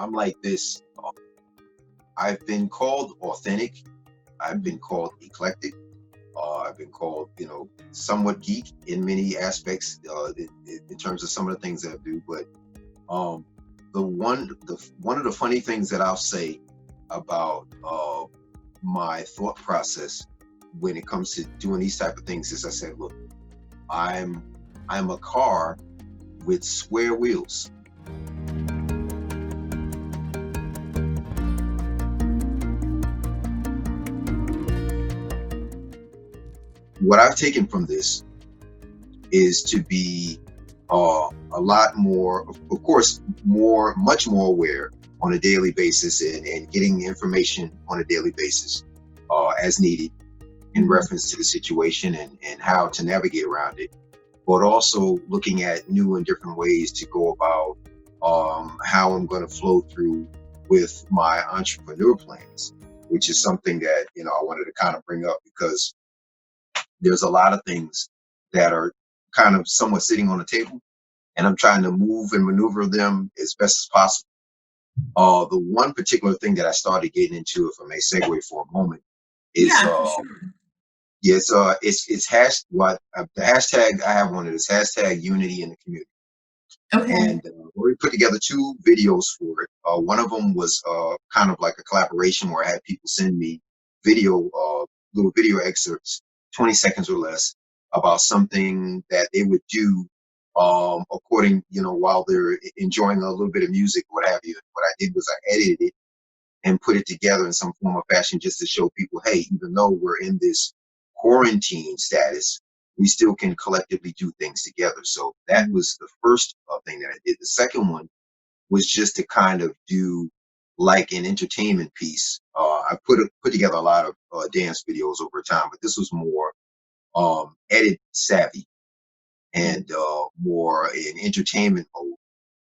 I'm like this. I've been called authentic. I've been called eclectic. I've been called, somewhat geek in many aspects, in terms of some of the things that I do. But um, one of the funny things that I'll say about my thought process when it comes to doing these type of things is I said, look, I'm I'm a car with square wheels. What I've taken from this is to be a lot more, of course, much more aware on a daily basis, and getting information on a daily basis as needed in Mhm. reference to the situation, and how to navigate around it, but also looking at new and different ways to go about how I'm going to flow through with my entrepreneur plans, which is something that I wanted to kind of bring up because there's a lot of things that are kind of somewhat sitting on the table, and I'm trying to move and maneuver them as best as possible. The one particular thing that I started getting into, if I may segue for a moment, is Yeah, for sure. yes, it's the hashtag I have on it is hashtag unity in the community, Okay. and we put together two videos for it. One of them was kind of like a collaboration where I had people send me little video excerpts, 20 seconds or less, about something that they would do, according, while they're enjoying a little bit of music, what have you. What I did was I edited it and put it together in some form or fashion just to show people, hey, even though we're in this quarantine status, we still can collectively do things together. So that Mhm. was the first thing that I did. The second one was just to kind of do like an entertainment piece. I put together a lot of dance videos over time, but this was more edit savvy and more in entertainment mode.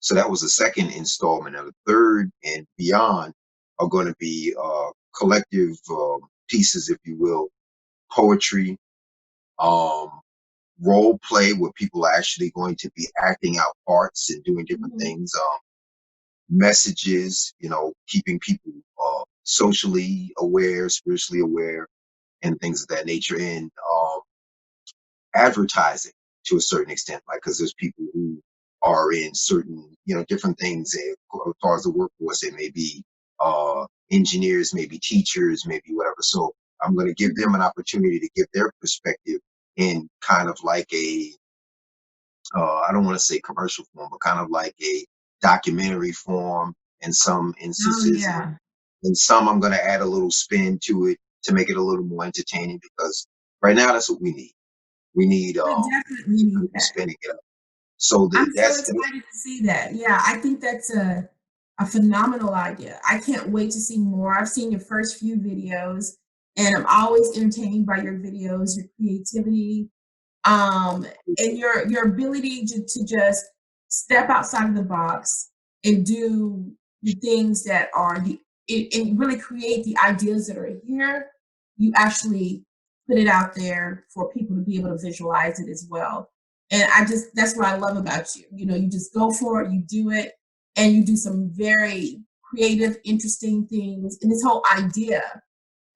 So that was the second installment. And the third and beyond are going to be collective pieces, if you will, poetry, um, role play, where people are actually going to be acting out parts and doing different Mhm. things, messages, keeping people socially aware, spiritually aware, and things of that nature. And advertising to a certain extent, like because there's people who are in certain, different things as far as the workforce. They may be engineers, maybe teachers, maybe whatever. So I'm going to give them an opportunity to give their perspective in kind of like I don't want to say commercial form, but kind of like a documentary form in some Oh, instances, and yeah. in some I'm going to add a little spin to it to make it a little more entertaining, because right now that's what we need. We need We definitely people need to be that. spinning it up. So I'm so that's excited to see that. Yeah, I think that's a phenomenal idea. I can't wait to see more. I've seen your first few videos, and I'm always entertained by your videos, your creativity, um, and your ability to just step outside of the box and do the things that are and really create the ideas that are here. You actually put it out there for people to be able to visualize it as well. And I just that's what I love about you. You know, you just go for it, you do it, and you do some very creative, interesting things. And this whole idea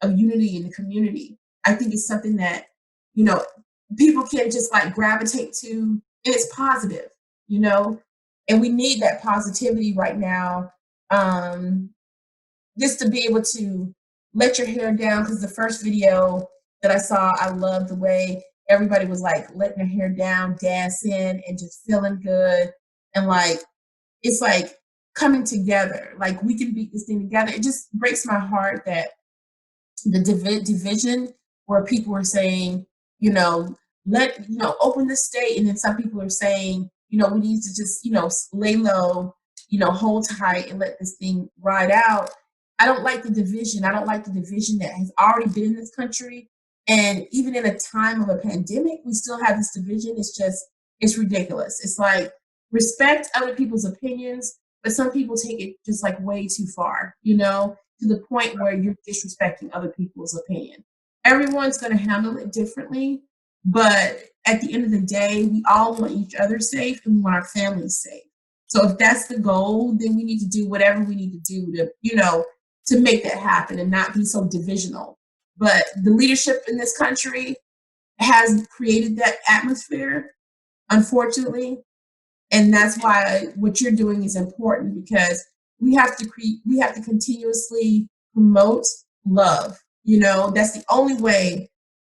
of unity in the community, I think is something that, you know, people can just like gravitate to, and it's positive, you know, and we need that positivity right now. Um, just to be able to let your hair down, because the first video that I saw, I loved the way everybody was like letting their hair down, dancing, and just feeling good. And like, it's like coming together, like we can beat this thing together. It just breaks my heart that the division where people are saying, you know, open the state, and then some people are saying, we need to just, lay low, hold tight and let this thing ride out. I don't like the division. I don't like the division that has already been in this country. And even in a time of a pandemic, we still have this division. It's ridiculous. It's like respect other people's opinions, but some people take it just like way too far, to the point where you're disrespecting other people's opinion. Everyone's going to handle it differently, but at the end of the day, we all want each other safe and we want our families safe. So if that's the goal, then we need to do whatever we need to do to, to make that happen and not be so divisional. But the leadership in this country has created that atmosphere, unfortunately. And that's why what you're doing is important, because we have to continuously promote love. That's the only way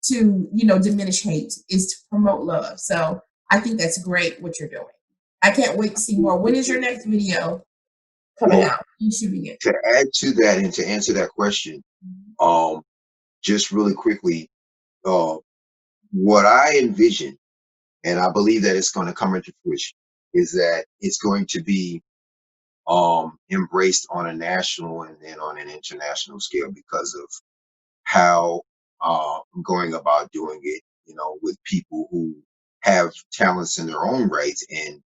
to, diminish hate, is to promote love. So I think that's great what you're doing. I can't wait to see more. When is your next video coming Well, out? You shooting it? to add to that and to answer that question, um, just really quickly, uh, what I envision, and I believe that it's going to come into fruition, is that it's going to be embraced on a national and then on an international scale because of how I'm going about doing it, with people who have talents in their own rights and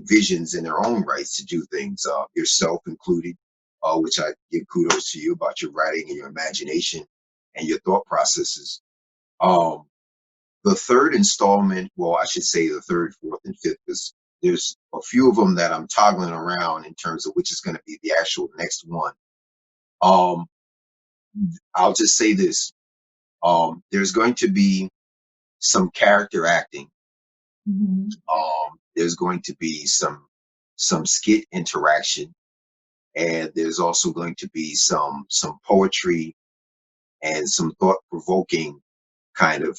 visions in their own rights to do things, yourself included, which I give kudos to you about your writing and your imagination and your thought processes. Um, the third installment, well, I should say the third, fourth, and fifth, because there's a few of them that I'm toggling around in terms of which is going to be the actual next one. Um, I'll just say this. There's going to be some character acting. Mm-hmm. There's going to be some skit interaction, and there's also going to be some poetry and some thought provoking kind of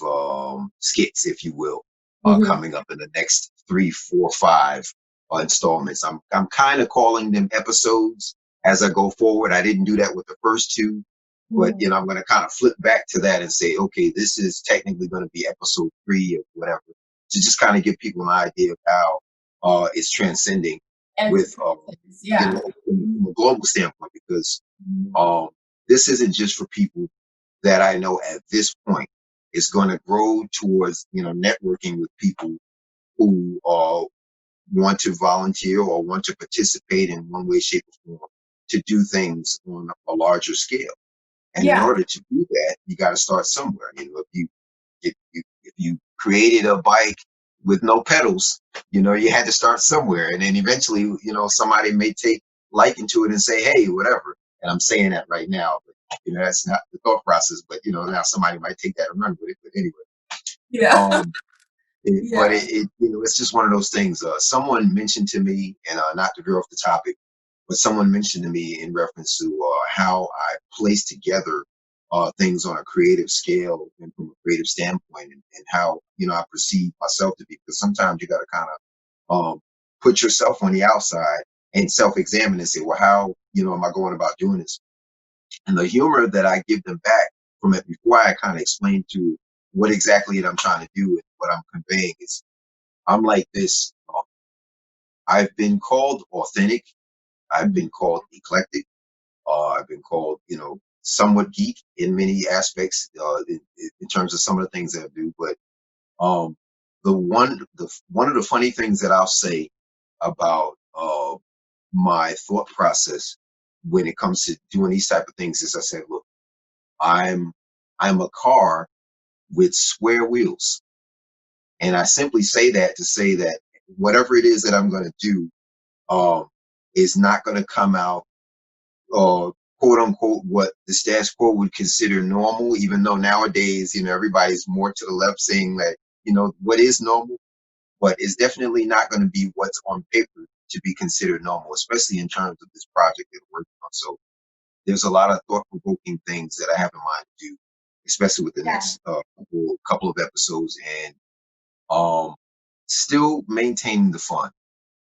skits, if you will, Mm-hmm. coming up in the next 3, 4, 5 installments. I'm kind of calling them episodes as I go forward. I didn't do that with the first two, but Mm-hmm. I'm going to kind of flip back to that and say, okay, this is technically going to be episode 3 or whatever, to just kind of give people an idea of how it's transcending with Yeah. from a global standpoint, because Mm-hmm. um, this isn't just for people that I know at this point. It's going to grow towards, networking with people who want to volunteer or want to participate in one way, shape, or form to do things on a larger scale. And in Yeah. order to do that, you got to start somewhere. If you created a bike with no pedals, you had to start somewhere, and then eventually, somebody may take liking to it and say, "Hey, whatever." And I'm saying that right now, but that's not the thought process. But now somebody might take that and run with it. But anyway, Yeah. um, it, but Yeah. it's just one of those things. Someone mentioned to me, and not to veer off the topic, but someone mentioned to me in reference to how I place together things on a creative scale and from a creative standpoint, and how I perceive myself to be. Because sometimes you got to kind of put yourself on the outside and self-examine and say, well, how am I going about doing this? And the humor that I give them back from it before I kind of explain to what exactly it I'm trying to do and what I'm conveying is, I'm like this. I've been called authentic. I've been called eclectic. I've been called, somewhat geek in many aspects, in terms of some of the things that I do. But um, one of the funny things that I'll say about my thought process when it comes to doing these type of things is, I said, look, I'm I'm a car with square wheels, and I simply say that to say that whatever it is that I'm going to do um, is not going to come out quote unquote what the status quo would consider normal, even though nowadays, everybody's more to the left saying that, what is normal, but it's definitely not going to be what's on paper to be considered normal, especially in terms of this project that we're working on. So there's a lot of thought provoking things that I have in mind to do, especially with the Yeah. next couple of episodes, and um, still maintaining the fun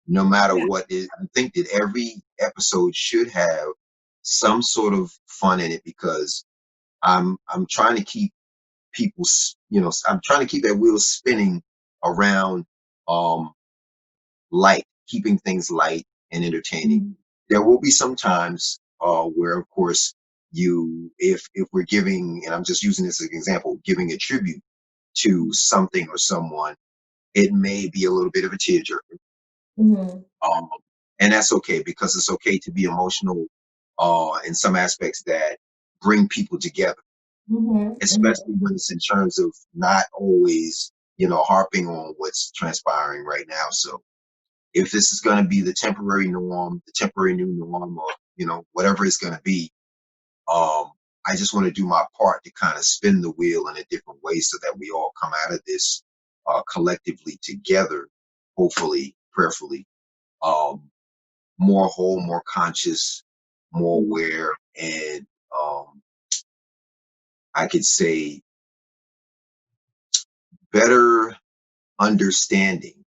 no matter Yeah. what. I think that every episode should have some sort of fun in it, because I'm trying to keep I'm trying to keep that wheel spinning around um light, keeping things light and entertaining. Mhm. There will be some times where, of course, if we're giving, and I'm just using this as an example, giving a tribute to something or someone, it may be a little bit of a tearjerker. Mhm. Um, and that's okay, because it's okay to be emotional in some aspects that bring people together, Mhm. Mhm. especially when it's in terms of not always, harping on what's transpiring right now. So if this is going to be the temporary norm, the temporary new norm, or whatever it's going to be, um, I just want to do my part to kind of spin the wheel in a different way so that we all come out of this collectively together, hopefully, prayerfully, um, more whole, more conscious, more aware, and I could say better understanding